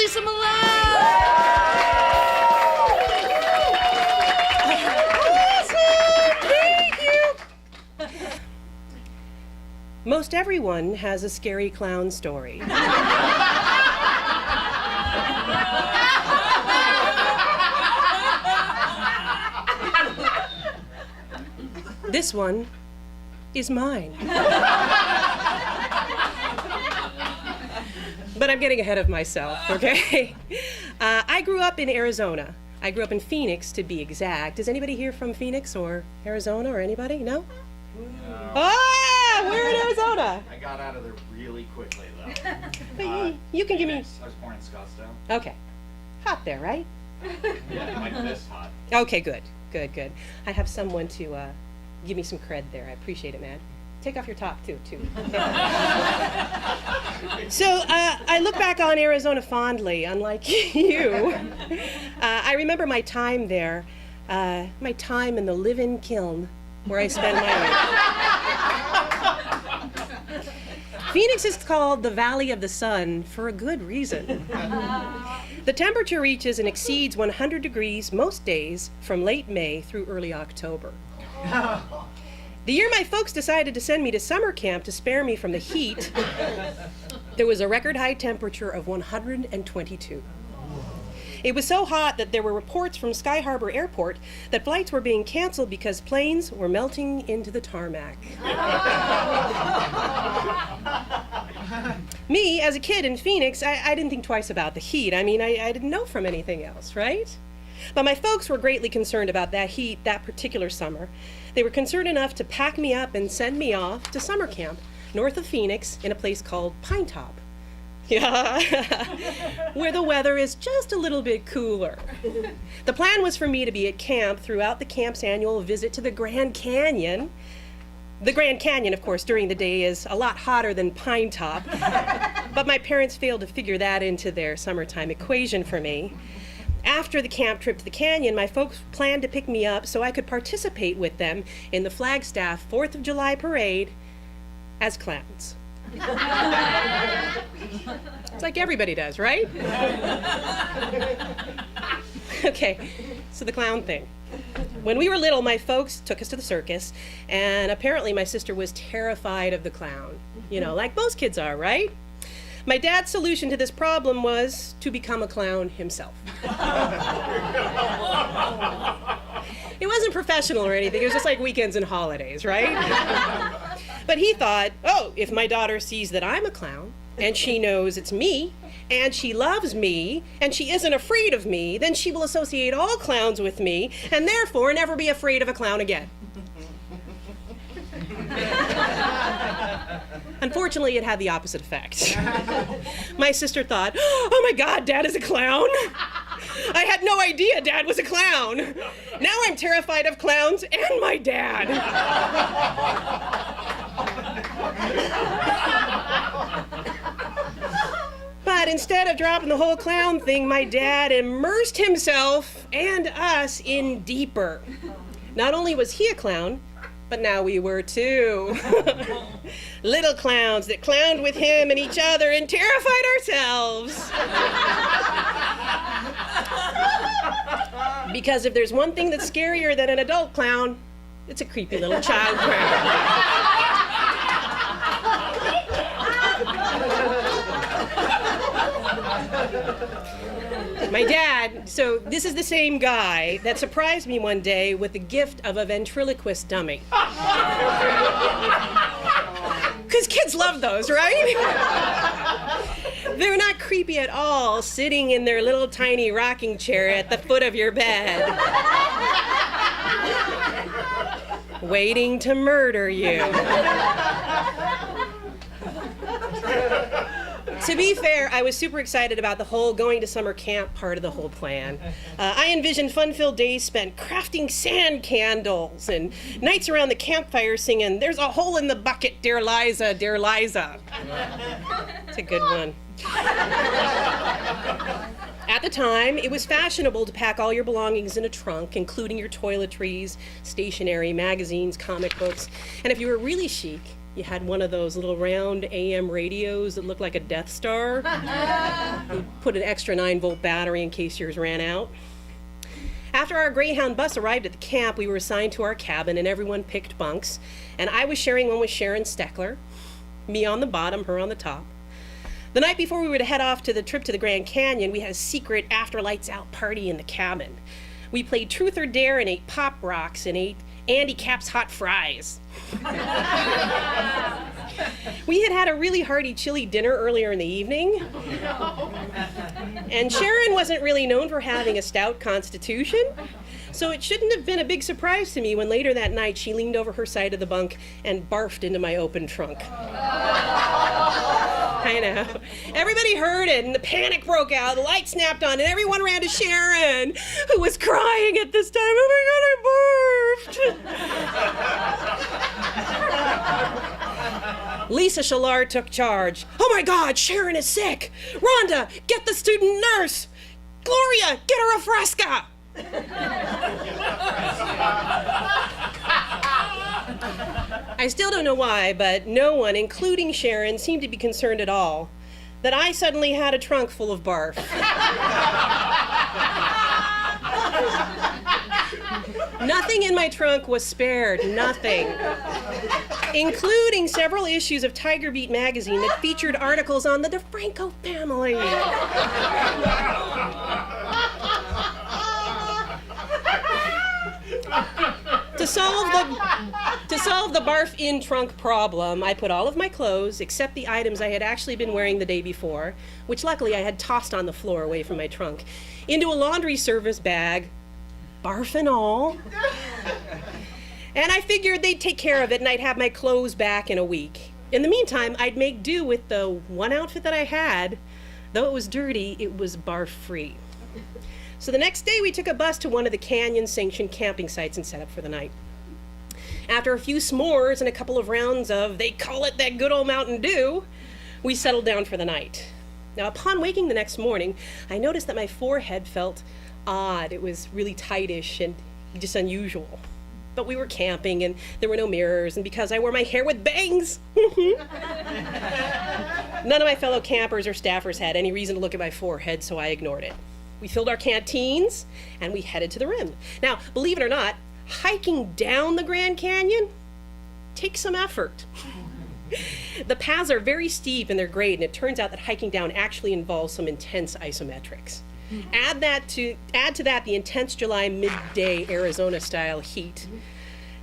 Lisa Malone! Thank you! Most everyone has a scary clown story. This one is mine. But I'm getting ahead of myself, okay? I grew up in Arizona. I grew up in Phoenix, to be exact. Is anybody here from Phoenix or Arizona or anybody? No? Ah, we're in Arizona. I got out of there really quickly, though. You can give me... I was born in Scottsdale. Okay. Hot there, right? Yeah, like this hot. Okay, good. Good. I have someone to give me some cred there. I appreciate it, man. Take off your top, too. So I look back on Arizona fondly, unlike you. I remember my time there, my time in the live-in kiln where I spent my life. Phoenix is called the Valley of the Sun for a good reason. The temperature reaches and exceeds 100 degrees most days from late May through early October. The year my folks decided to send me to summer camp to spare me from the heat, there was a record high temperature of 122. It was so hot that there were reports from Sky Harbor Airport that flights were being canceled because planes were melting into the tarmac. Me, as a kid in Phoenix, I didn't think twice about the heat. I mean, I didn't know from anything else, right? But my folks were greatly concerned about that heat that particular summer. They were concerned enough to pack me up and send me off to summer camp north of Phoenix in a place called Pine Top. Yeah, where the weather is just a little bit cooler. The plan was for me to be at camp throughout the camp's annual visit to the Grand Canyon. The Grand Canyon, of course, during the day is a lot hotter than Pine Top, but my parents failed to figure that into their summertime equation for me. After the camp trip to the canyon, my folks planned to pick me up so I could participate with them in the Flagstaff 4th of July parade as clowns. It's like everybody does, right? Okay, so the clown thing. When we were little, my folks took us to the circus, and apparently my sister was terrified of the clown. You know, like most kids are, right? My dad's solution to this problem was to become a clown himself. It wasn't professional or anything, it was just like weekends and holidays, right? But he thought, oh, if my daughter sees that I'm a clown, and she knows it's me, and she loves me, and she isn't afraid of me, then she will associate all clowns with me, and therefore never be afraid of a clown again. Unfortunately, it had the opposite effect. My sister thought, oh my God, Dad is a clown. I had no idea Dad was a clown. Now I'm terrified of clowns and my dad. But instead of dropping the whole clown thing, my dad immersed himself and us in deeper. Not only was he a clown, but now we were too. Little clowns that clowned with him and each other and terrified ourselves. Because if there's one thing that's scarier than an adult clown, it's a creepy little child clown. My dad, so this is the same guy that surprised me one day with the gift of a ventriloquist dummy. Because kids love those, right? They're not creepy at all, sitting in their little tiny rocking chair at the foot of your bed, waiting to murder you. To be fair, I was super excited about the whole going to summer camp part of the whole plan. I envisioned fun-filled days spent crafting sand candles and nights around the campfire singing, "There's a hole in the bucket, dear Liza, dear Liza." It's a good one. At the time, it was fashionable to pack all your belongings in a trunk, including your toiletries, stationery, magazines, comic books, and if you were really chic, You had one of those little round AM radios that looked like a Death Star. You put an extra 9-volt battery in case yours ran out. After our Greyhound bus arrived at the camp, we were assigned to our cabin and everyone picked bunks. And I was sharing one with Sharon Steckler, me on the bottom, her on the top. The night before we were to head off to the trip to the Grand Canyon, we had a secret after lights out party in the cabin. We played Truth or Dare and ate Pop Rocks and ate Andy Capp's hot fries. We had a really hearty chili dinner earlier in the evening. And Sharon wasn't really known for having a stout constitution, so it shouldn't have been a big surprise to me when later that night she leaned over her side of the bunk and barfed into my open trunk. I know. Everybody heard it and the panic broke out, the light snapped on, and everyone ran to Sharon, who was crying at this time. Oh my God, I barfed. Lisa Shallard took charge. Oh my God, Sharon is sick. Rhonda, get the student nurse. Gloria, get her a Fresca. I still don't know why, but no one, including Sharon, seemed to be concerned at all that I suddenly had a trunk full of barf. Nothing in my trunk was spared, nothing. Including several issues of Tiger Beat magazine that featured articles on the DeFranco family. To solve the barf in trunk problem, I put all of my clothes, except the items I had actually been wearing the day before, which luckily I had tossed on the floor away from my trunk, into a laundry service bag, barf and all. And I figured they'd take care of it and I'd have my clothes back in a week. In the meantime, I'd make do with the one outfit that I had. Though it was dirty, it was barf-free. So the next day we took a bus to one of the canyon-sanctioned camping sites and set up for the night. After a few s'mores and a couple of rounds of, they call it that good old Mountain Dew, we settled down for the night. Now, upon waking the next morning, I noticed that my forehead felt odd. It was really tightish and just unusual. But we were camping and there were no mirrors, and because I wore my hair with bangs, none of my fellow campers or staffers had any reason to look at my forehead, so I ignored it. We filled our canteens and we headed to the rim. Now, believe it or not, hiking down the Grand Canyon takes some effort. The paths are very steep and they're great, and it turns out that hiking down actually involves some intense isometrics. Add to that the intense July midday Arizona-style heat.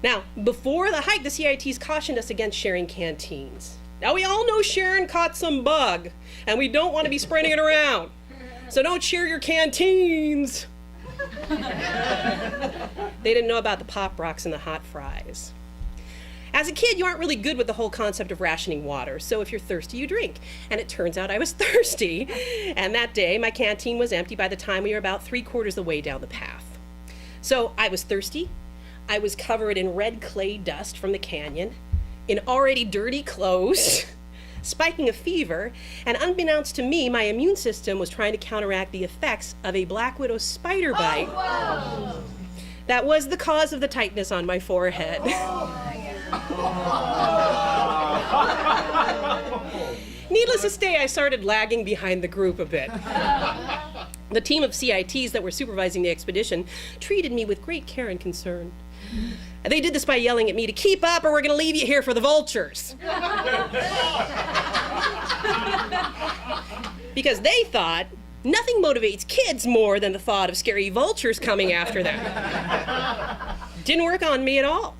Now, before the hike, the CITs cautioned us against sharing canteens. Now, we all know Sharon caught some bug, and we don't want to be spreading it around. So don't share your canteens. They didn't know about the Pop Rocks and the hot fries. As a kid, you aren't really good with the whole concept of rationing water, so if you're thirsty, you drink. And it turns out I was thirsty, and that day my canteen was empty by the time we were about 3/4 of the way down the path. So I was thirsty, I was covered in red clay dust from the canyon, in already dirty clothes, spiking a fever, and unbeknownst to me, my immune system was trying to counteract the effects of a black widow spider bite. Oh, wow. That was the cause of the tightness on my forehead. Needless to say, I started lagging behind the group a bit. The team of CITs that were supervising the expedition treated me with great care and concern. They did this by yelling at me to keep up or we're going to leave you here for the vultures. Because they thought nothing motivates kids more than the thought of scary vultures coming after them. Didn't work on me at all.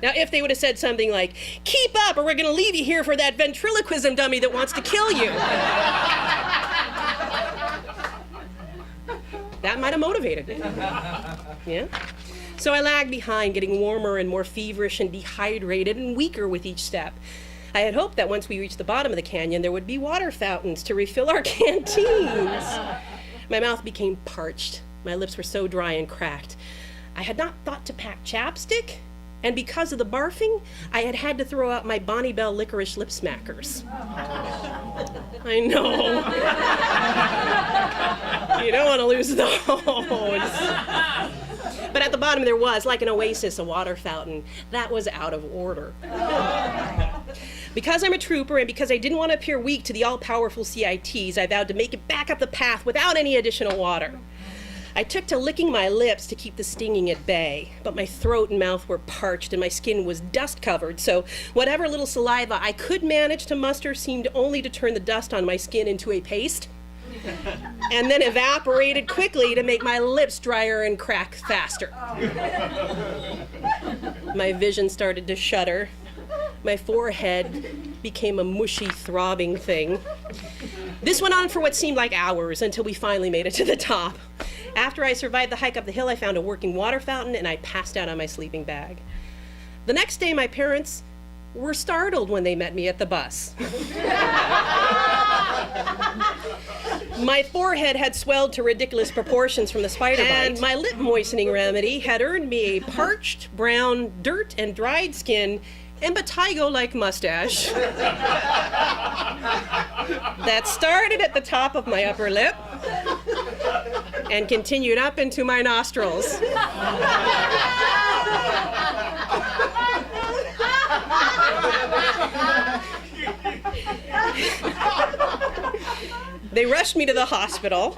Now, if they would have said something like, keep up or we're going to leave you here for that ventriloquism dummy that wants to kill you, that might have motivated me. Yeah? So I lagged behind, getting warmer and more feverish and dehydrated and weaker with each step. I had hoped that once we reached the bottom of the canyon, there would be water fountains to refill our canteens. My mouth became parched. My lips were so dry and cracked. I had not thought to pack chapstick, and because of the barfing, I had had to throw out my Bonnie Bell licorice lip smackers. I know. You don't want to lose those. But at the bottom there was, like an oasis, a water fountain. That was out of order. Because I'm a trooper and because I didn't want to appear weak to the all-powerful CITs, I vowed to make it back up the path without any additional water. I took to licking my lips to keep the stinging at bay, but my throat and mouth were parched and my skin was dust-covered, so whatever little saliva I could manage to muster seemed only to turn the dust on my skin into a paste, and then evaporated quickly to make my lips drier and crack faster. My vision started to shudder. My forehead became a mushy, throbbing thing. This went on for what seemed like hours until we finally made it to the top. After I survived the hike up the hill, I found a working water fountain and I passed out on my sleeping bag. The next day, my parents were startled when they met me at the bus. My forehead had swelled to ridiculous proportions from the spider bite, and my lip moistening remedy had earned me a parched, brown, dirt and dried skin and Batigo-like mustache that started at the top of my upper lip and continued up into my nostrils. They rushed me to the hospital,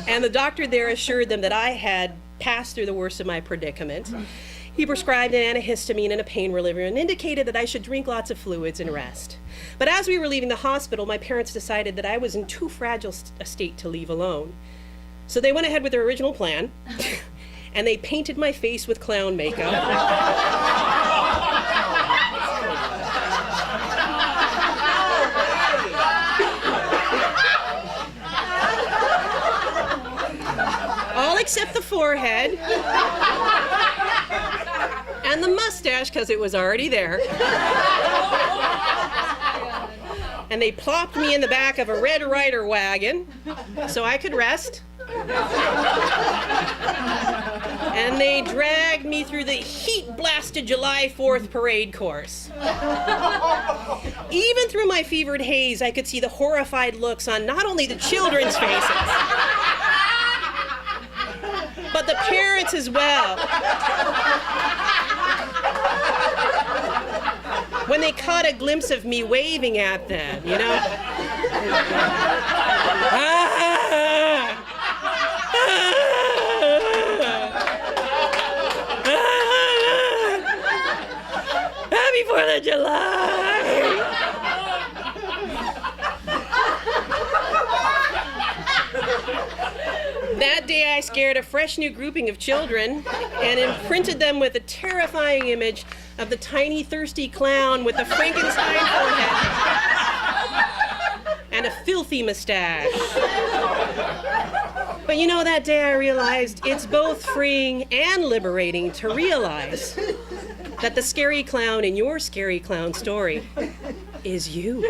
and the doctor there assured them that I had passed through the worst of my predicament. He prescribed an antihistamine and a pain reliever and indicated that I should drink lots of fluids and rest. But as we were leaving the hospital, my parents decided that I was in too fragile a state to leave alone. So they went ahead with their original plan, and they painted my face with clown makeup. All except the forehead. And the mustache, because it was already there. And they plopped me in the back of a Red Ryder wagon so I could rest. And they dragged me through the heat-blasted July 4th parade course. Even through my fevered haze, I could see the horrified looks on not only the children's faces, but the parents as well. When they caught a glimpse of me waving at them, you know? Happy 4th of July! That day I scared a fresh new grouping of children and imprinted them with a terrifying image of the tiny, thirsty clown with a Frankenstein forehead and a filthy mustache. But you know, that day I realized it's both freeing and liberating to realize that the scary clown in your scary clown story is you.